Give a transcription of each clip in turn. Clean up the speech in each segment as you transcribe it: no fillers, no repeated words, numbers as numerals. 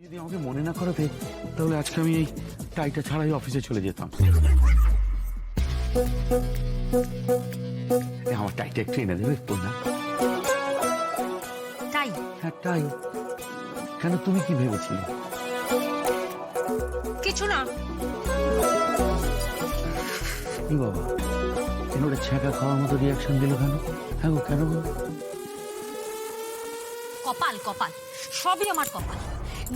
যদি আমাকে মনে না করাতে তাহলে আজকে আমি এই টাইটা ছাড়াই অফিসে চলে যেতাম। আমার টাইটা একটু এনে দেবে না? টাই? হ্যাঁ টাই। কেন, তুমি কি ভেবেছিলে? কিছু না। কি বাবা, কেন ওটা ছ্যাঁকা খাওয়ার মতো রিয়াকশন দিল কেন? হ্যাঁ গো, কেন গো? কপাল কপাল, সবই আমার কপাল।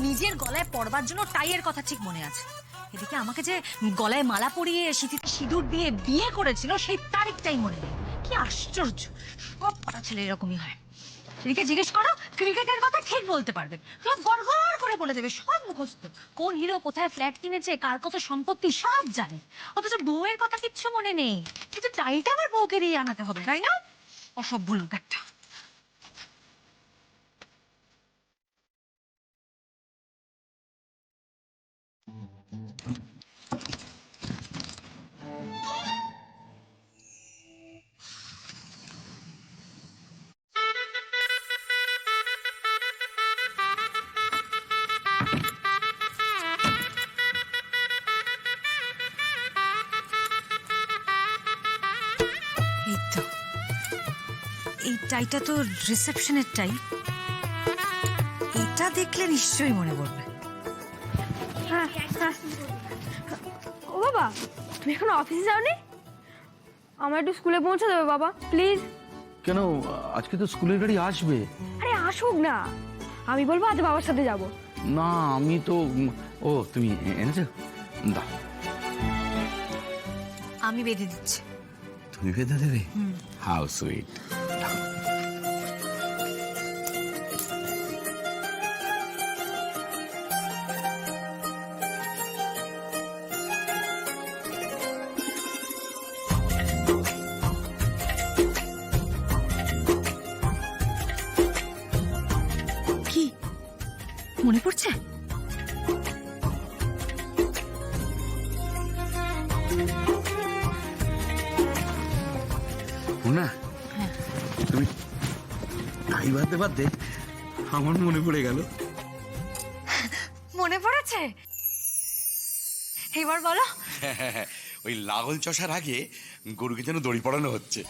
নিজের গলায় পড়বার জন্য টাইয়ের কথা ঠিক মনে আছে, এদিকে আমাকে যে গলায় মালা পরিয়ে সিঁথিতে সিঁদুর দিয়ে বিয়ে করেছিল সেই তারিখটাই মনে নেই। কি আশ্চর্য, সব পাড়া ছেলে এরকমই হয়। এদিকে জিজ্ঞেস করো ক্রিকেটের কথা ঠিক বলতে পারবে, সব গড়গড় করে বলে দেবে, সব মুখস্থ। কোন হিরো কোথায় ফ্ল্যাট কিনেছে, কার কত সম্পত্তি সব জানে, অথচ বউয়ের কথা কিচ্ছু মনে নেই। কিন্তু টাইটা আমার বউকে দিয়ে আনাতে হবে, তাই না? অসভ্য লোক একটা। এই তো, এই টাইটা তো রিসেপশনের টাই। এটা দেখলে নিশ্চয়ই মনে পড়বে। হ্যাঁ হ্যাঁ। ও বাবা, তুমি এখন অফিসে যাওনি? আমার একটু স্কুলে পৌঁছে দেবে বাবা, প্লিজ। কেন, আজকে তো স্কুলের গাড়ি আসবে। আরে আসুক না, আমি বলবো আজ বাবার সাথে যাব। না আমি তো, ও তুমি এনেছো, দাও। আমি বেঁধে দিচ্ছি। তুমি বেঁধে দেবে? How sweet. কি মনে পড়ছে? না তুমি টাই বাঁধতে বাঁধতে আমার মনে পড়ে গেল। মনে পড়েছে? এবার বলো। ওই লাঙল চষার আগে গরুকে যেন দড়ি পড়ানো হচ্ছে।